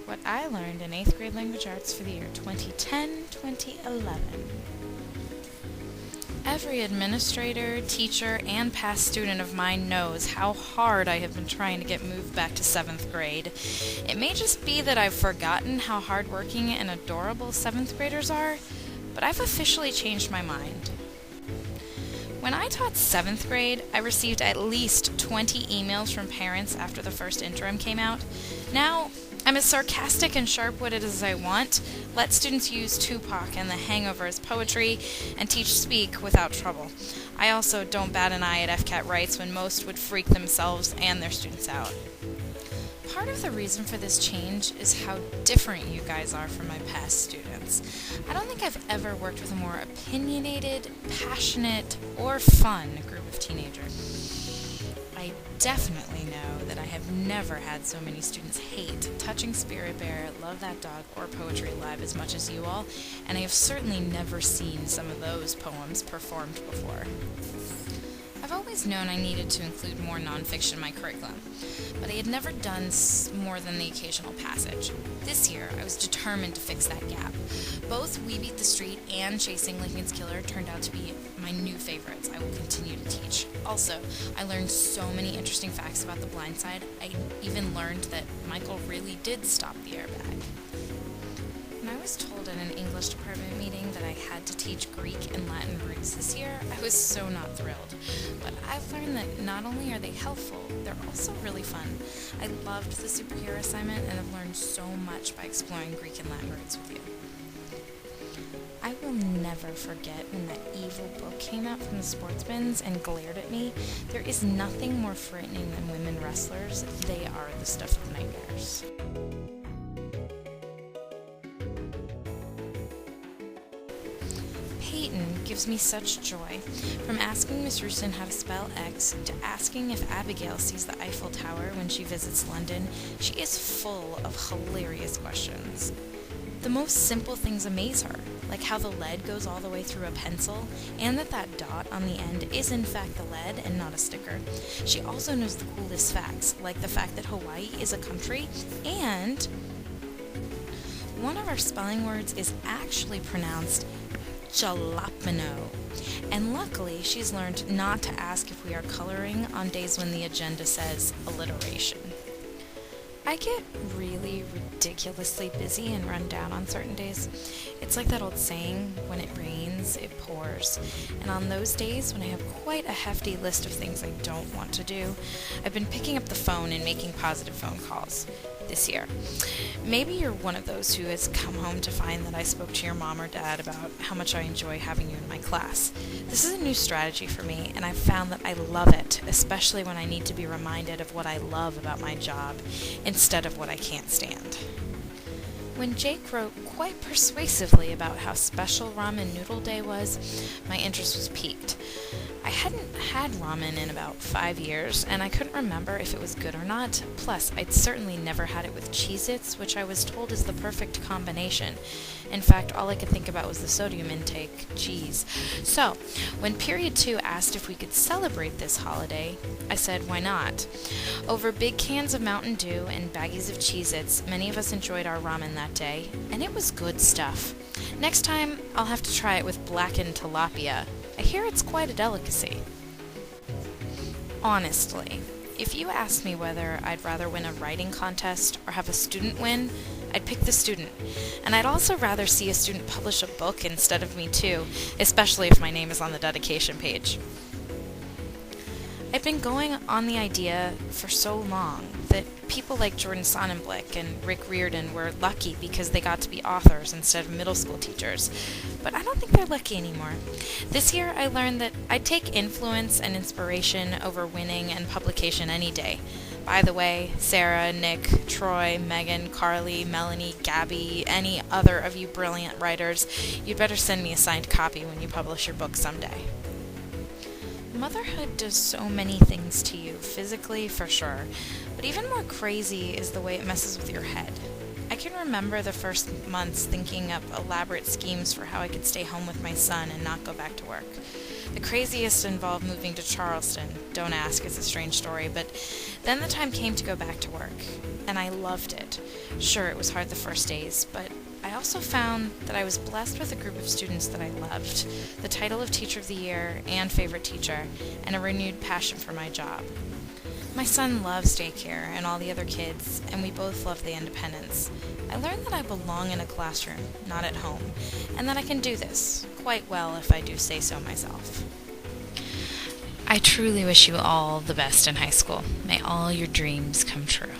What I learned in 8th grade language arts for the year 2010-2011. Every administrator, teacher, and past student of mine knows how hard I have been trying to get moved back to 7th grade. It may just be that I've forgotten how hardworking and adorable 7th graders are, but I've officially changed my mind. When I taught 7th grade, I received at least 20 emails from parents after the first interim came out. Now, I'm as sarcastic and sharp-witted as I want, let students use Tupac and The Hangover as poetry, and teach speak without trouble. I also don't bat an eye at FCAT rights when most would freak themselves and their students out. Part of the reason for this change is how different you guys are from my past students. I don't think I've ever worked with a more opinionated, passionate, or fun group of teenagers. I definitely know that I have never had so many students hate Touching Spirit Bear, Love That Dog, or Poetry Live as much as you all, and I have certainly never seen some of those poems performed before. I've always known I needed to include more nonfiction in my curriculum, but I had never done more than the occasional passage. This year, I was determined to fix that gap. Both We Beat the Street and Chasing Lincoln's Killer turned out to be my new favorites I will continue to teach. Also, I learned so many interesting facts about The Blind Side. I even learned that Michael really did stop the airbag. When I was told at an English department meeting that I had to teach Greek and Latin roots this year, I was so not thrilled. But I've learned that not only are they helpful, they're also really fun. I loved the superhero assignment and have learned so much by exploring Greek and Latin roots with you. I will never forget when that evil book came out from the sports bins and glared at me. There is nothing more frightening than women wrestlers. They are the stuff of nightmares. Peyton gives me such joy. From asking Miss Rustin how to spell X to asking if Abigail sees the Eiffel Tower when she visits London, she is full of hilarious questions. The most simple things amaze her, like how the lead goes all the way through a pencil, and that dot on the end is in fact the lead and not a sticker. She also knows the coolest facts, like the fact that Hawaii is a country, and one of our spelling words is actually pronounced jalapeno. And luckily, she's learned not to ask if we are coloring on days when the agenda says alliteration. I get really ridiculously busy and run down on certain days. It's like that old saying, when it rains, it pours. And on those days when I have quite a hefty list of things I don't want to do, I've been picking up the phone and making positive phone calls this year. Maybe you're one of those who has come home to find that I spoke to your mom or dad about how much I enjoy having you in my class. This is a new strategy for me, and I've found that I love it, especially when I need to be reminded of what I love about my job instead of what I can't stand. When Jake wrote quite persuasively about how special Ramen Noodle Day was, my interest was piqued. I hadn't had ramen in about 5 years, and I couldn't remember if it was good or not. Plus, I'd certainly never had it with Cheez-Its, which I was told is the perfect combination. In fact, all I could think about was the sodium intake, cheese. So, when Period 2 asked if we could celebrate this holiday, I said, why not? Over big cans of Mountain Dew and baggies of Cheez-Its, many of us enjoyed our ramen that day, and it was good stuff. Next time, I'll have to try it with blackened tilapia. I hear it's quite a delicacy. Honestly, if you asked me whether I'd rather win a writing contest or have a student win, I'd pick the student. And I'd also rather see a student publish a book instead of me too, especially if my name is on the dedication page. I've been going on the idea for so long that people like Jordan Sonnenblick and Rick Riordan were lucky because they got to be authors instead of middle school teachers. But I don't think they're lucky anymore. This year I learned that I'd take influence and inspiration over winning and publication any day. By the way, Sarah, Nick, Troy, Megan, Carly, Melanie, Gabby, any other of you brilliant writers, you'd better send me a signed copy when you publish your book someday. Motherhood does so many things to you, physically for sure, but even more crazy is the way it messes with your head. I can remember the first months thinking up elaborate schemes for how I could stay home with my son and not go back to work. The craziest involved moving to Charleston. Don't ask, it's a strange story, but then the time came to go back to work, and I loved it. Sure, it was hard the first days, but I also found that I was blessed with a group of students that I loved, the title of Teacher of the Year and Favorite Teacher, and a renewed passion for my job. My son loves daycare and all the other kids, and we both love the independence. I learned that I belong in a classroom, not at home, and that I can do this quite well if I do say so myself. I truly wish you all the best in high school. May all your dreams come true.